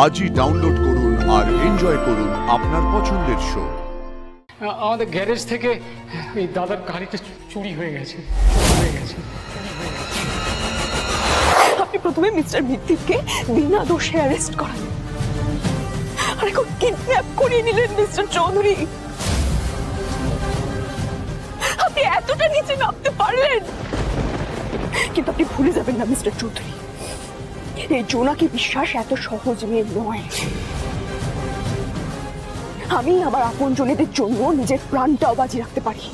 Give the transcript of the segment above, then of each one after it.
আজই ডাউনলোড করুন আর এনজয় করুন আপনার পছন্দের শো। আমাদের গ্যারেজ থেকে এই দাদার গাড়িটা চুরি হয়ে গেছে। আপনি প্রথমে মিস্টার মিত্তিরকে বিনা দোষে অ্যারেস্ট করেন, আর এখন কিডন্যাপ করিয়ে নিলেন মিস্টার চৌধুরী। আপনি এতটা নিচে নামতে পারলেন, কিন্তু আপনি ভুলে যাবেন না মিস্টার চৌধুরী, এই জোনাকি বিশ্বাস এত সহজ মেয়ে নয়। আমি আমার আপনজনেদের জন্য নিজের প্রাণটাও বাজি রাখতে পারি।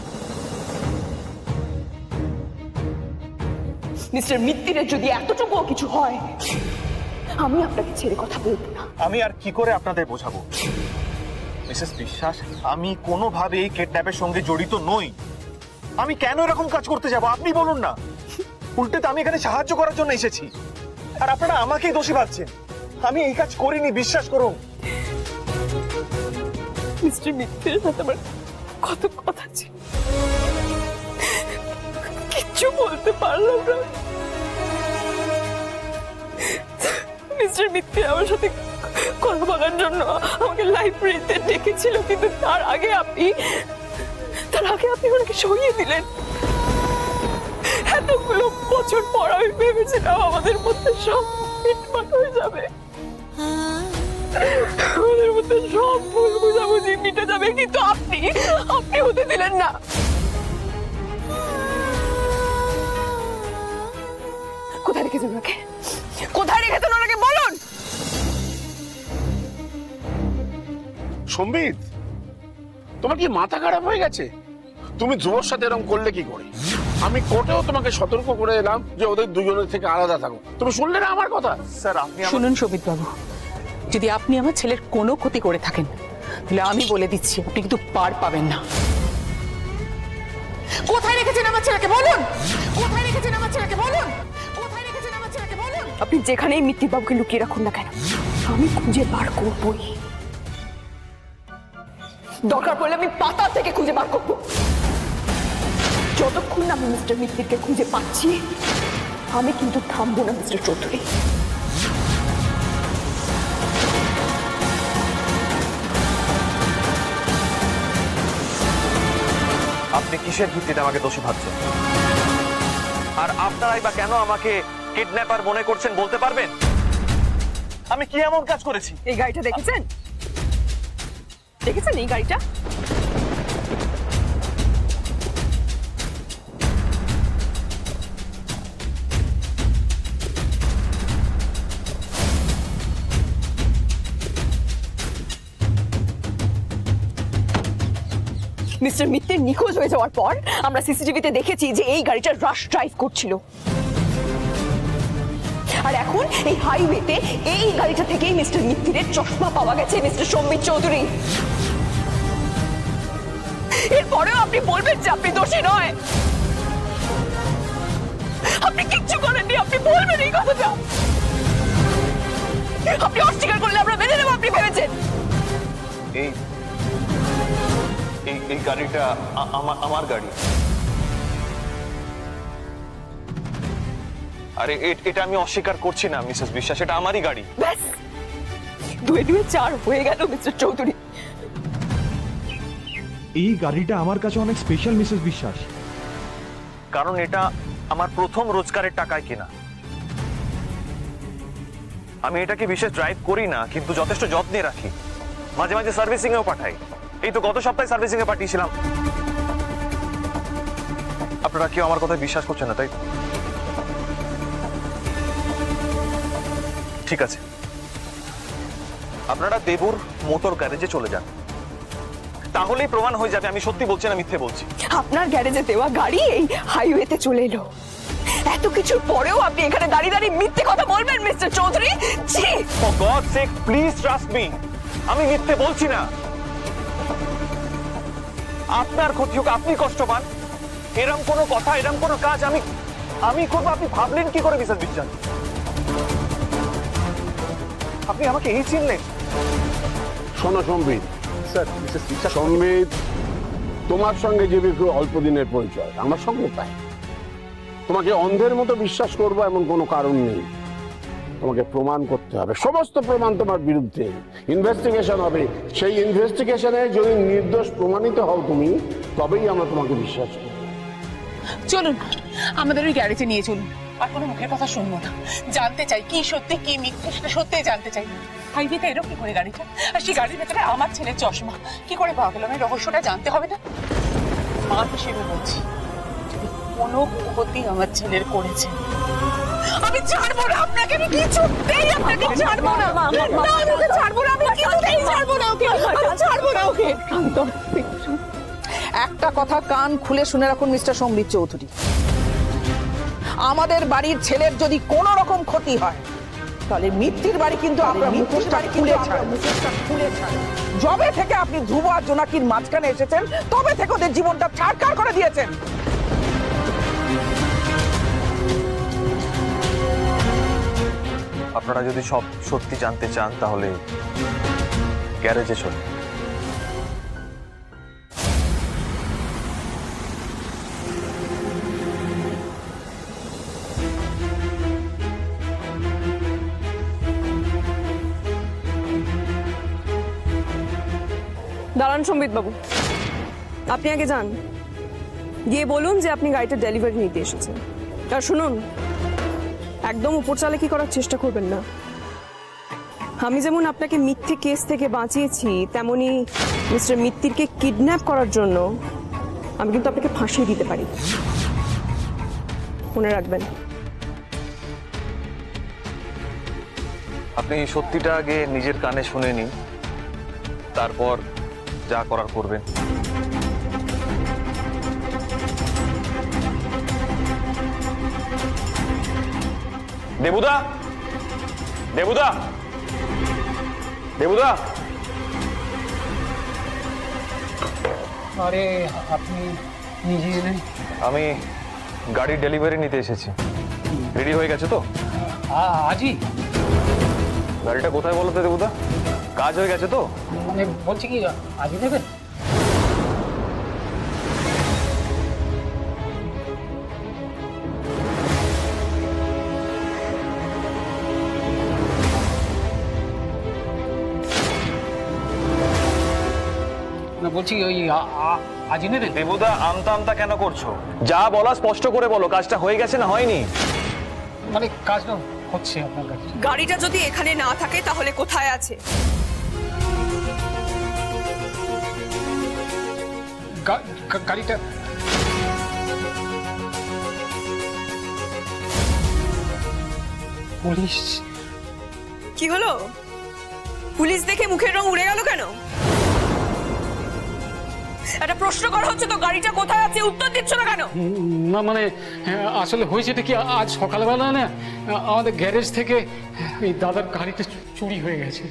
মিস্টার মিত্তিরের যদি এতটুকুও কিছু হয়, আমি আপনাকে ছেড়ে কথা বলবো না। আমি আর কি করে আপনাদের বোঝাবো মিসেস বিশ্বাস, আমি কোনোভাবে এই কিডন্যাপের সঙ্গে জড়িত নই। আমি কেন এরকম কাজ করতে যাব আপনি বলুন না। উল্টে তো আমি এখানে সাহায্য করার জন্য এসেছি, আর আপনারা আমাকেই দোষী ভাবছেন। আমি এই কাজ করিনি, বিশ্বাস করুন। মিস্টার মিত্তিরের সাথে আমার কত কথা ছিল, কিচ্ছু বলতে পারলাম না। মিস্টার মিত্তির আমার সাথে কথা বলার জন্য আমাকে লাইব্রেরিতে ডেকেছিল, কিন্তু তার আগে আপনি ওনাকে সরিয়ে দিলেন। এতগুলো বছর পর আমি ভেবেছিলাম আমাদের মধ্যে সব মিটমাট হয়ে যাবে, আমাদের মধ্যে সব ভুল বুঝাবুঝি মিটে যাবে, কিন্তু আপনি হতে দিলেন না। কোথায় রেখেছেন ওনাকে? বলুন। সম্বিত, তোমার কি মাথা খারাপ হয়ে গেছে? তুমি ধ্রুবর সাথে এরকম করলে কি করে? আমি কোর্টেও তোমাকে সতর্ক করে এলাম যে ওদের দুজনের থেকে আলাদা থাকো, তুমি শুনলে না আমার কথা? স্যার আপনি শুনুন শোভিত বাবু, যদি আপনি আমার ছেলের কোনো ক্ষতি করে থাকেন, তাহলে আমি বলে দিচ্ছি আপনি কিন্তু পার পাবেন না। কোথায় রেখেছেন আমার ছেলেকে বলুন? কোথায় রেখেছেন আমার ছেলেকে বলুন? কোথায় রেখেছেন আমার ছেলেকে বলুন? আপনি যেখানেই মিত্তির বাবুকে লুকিয়ে রাখুন না কেন, আমি খুঁজে বার করবই। দরকার পড়লে আমি পাতা থেকে খুঁজে বার করবো। যতক্ষণ না আমি মিস্টার মিত্তিরকে খুঁজে পাচ্ছি, আমি কিন্তু থামবো না মিস্টার চৌধুরী। আপনি কিসের ভিত্তিতে আমাকে দোষী ভাবছেন? আর আপনারাই বা কেন আমাকে কিডন্যাপার মনে করছেন বলতে পারবেন? আমি কি এমন কাজ করেছি? এই গাড়িটা দেখেছেন? এই গাড়িটা? মিস্টার মিত্তির নিখোঁজ হয়ে যাওয়ার পর আমরা সিসিটিভিতে দেখেছি যে এই গাড়িটা রাশ ড্রাইভ করছিল, আর এখন এই হাইওয়েতে এই গাড়িটা থেকেই মিস্টার মিত্তিরের চশমা পাওয়া গেছে মিস্টার সম্বিত চৌধুরী। এরপরেও আপনি বলবেন যে আপনি দোষী নয়? আপনি কিচ্ছু করেননি, আপনি বলবেন এই কথাটা? আপনি অস্বীকার করলে আমরা মেনে নেব আপনি ভেবেছেন? এই গাড়িটা আমার গাড়ি। আরে এটা আমি অস্বীকার করছি না মিসেস বিশ্বাস, এটা আমারই গাড়ি। ব্যাস, দুয়ে দুয়ে চার হয়ে গেল মিস্টার চৌধুরী। এই গাড়িটা আমার কাছে অনেক স্পেশাল মিসেস বিশ্বাস, কারণ এটা আমার প্রথম রোজগারের টাকায় কেনা। আমি এটাকে বিশেষ ড্রাইভ করি না, কিন্তু যথেষ্ট যত্নে রাখি। মাঝে মাঝে সার্ভিসিং এও পাঠাই। এই তো গত সপ্তাহে সার্ভিসিং এ পাঠিয়েছিলাম। আপনারা কেউ আমার কথায় বিশ্বাস করছেন না, তাই? ঠিক আছে, আপনারা দেবুর মোটর গ্যারেজে চলে যান, তাহলেই প্রমাণ হয়ে যাবে আমি সত্যি বলছি না মিথ্যে বলছি। আপনার গ্যারেজে দেওয়া গাড়ি এই হাইওয়েতে চলে এলো, এত কিছুর পরেও আপনি এখানে দাঁড়িয়ে দাঁড়িয়ে মিথ্যে কথা বলবেন mister Chowdhury? G, for God sake please trust me, আমি মিথ্যে বলছি না। আপনার ক্ষতি হোক, আপনি কষ্ট পান, এরকম কোনো কথা, এরকম কোনো কাজ আমি করবো আপনি ভাবলেন কি করে মিসেস বিশ্বাস? আপনি আমাকে এই চিনলেন? শোনো সম্বিত, স্যার মিসেস বিশ্বাস, সম্বিত, তোমার সঙ্গে যে অল্প দিনের পরিচয়, আমার সঙ্গে তাই। তোমাকে অন্ধের মতো বিশ্বাস করবো এমন কোনো কারণ নেই। তোমাকে প্রমাণ করতে হবে, সমস্ত প্রমাণ তোমার বিরুদ্ধে। ইনভেস্টিগেশন হবে, সেই ইনভেস্টিগেশনে যদি নির্দোষ প্রমাণিত হও তুমি, তবেই আমরা তোমাকে বিশ্বাস করব। চলুন আমাদের ওই গ্যারেজে নিয়ে চলুন, আর কোনো মুখের কথা শুনবো না। জানতে চাই কি সত্যি কি মিথ্যে, সেটা সত্যিই জানতে চাই। হাইওয়েতে এরকম কি করে গাড়িটা, আর সেই গাড়ির ভেতরে আমার ছেলের চশমা কি করে পাওয়া গেল? আমার রহস্যটা জানতে হবে না? মা হিসেবে বলছি, যদি কোনো ক্ষতি আমার ছেলের করেছে আমি ছাড়বো না আপনাকে, আমি কিছুতেই আপনাকে ছাড়বো না। না, আমি ওকে ছাড়বো না, আমি কিছুতেই ছাড়বো না ওকে, আমি ছাড়বো না ওকে। একটা কথা কান খুলে শুনে রাখুন মিস্টার সম্বিত চৌধুরী, আমাদের বাড়ির ছেলের যদি কোনো রকম ক্ষতি হয় তাহলে মিত্তির বাড়ি কিন্তু আপনার মুখোশটা খুলে ছাড়ে। যবে থেকে আপনি ধ্রুব আর জোনাকির মাঝখানে এসেছেন তবে থেকে ওদের জীবনটা ছাড়খাড় করে দিয়েছেন। আপনারা যদি সব সত্যি জানতে চান তাহলে গ্যারেজে চলুন। দাঁড়ান সম্বিত বাবু, আপনি আগে যান, গিয়ে বলুন যে আপনি গাড়িটা ডেলিভারি নিতে এসেছেন। আর শুনুন, একদম উপর চালাকি করার চেষ্টা করবেন না। আমি যেমন আপনাকে মিথ্যে কেস থেকে বাঁচিয়েছি, তেমনি মিস্টার মিত্তিরকে কিডন্যাপ করার জন্য আমি কিন্তু আপনাকে ফাঁসিয়ে দিতে পারি, মনে রাখবেন। আপনি সত্যিটা আগে নিজের কানে শুনে নিন, তারপর যা করার করবেন। দেবুদা, দেবুদা, দেবুদা, আরে আপনি নিজে এলেন? আমি গাড়ির ডেলিভারি নিতে এসেছি। রেডি হয়ে গেছে তো? আজই? গাড়িটা কোথায় বলো তো দেবুদা? কাজ হয়ে গেছে তো? মানে বলছি কি আজই নেবেন? না বলছি ওই আজই নেবেন? দেবুদা, আমতা আমতা কেন করছো? যা বলা স্পষ্ট করে বলো, কাজটা হয়ে গেছে না হয়নি? মানে কাজটা হচ্ছে আপনার কাছে। গাড়িটা যদি এখানে না থাকে তাহলে কোথায় আছে? গাড়িটা পুলিশ। কি হলো? পুলিশ দেখে মুখের রং উড়ে গেল কেন? একটা প্রশ্ন করা হচ্ছে তো, গাড়িটা কোথায় আছে উত্তর দিচ্ছ না কেন? না মানে আসলে হয়েছেটা কি, আজ সকালবেলা না আমাদের গ্যারেজ থেকে এই দাদার গাড়িটা চুরি হয়ে গেছে।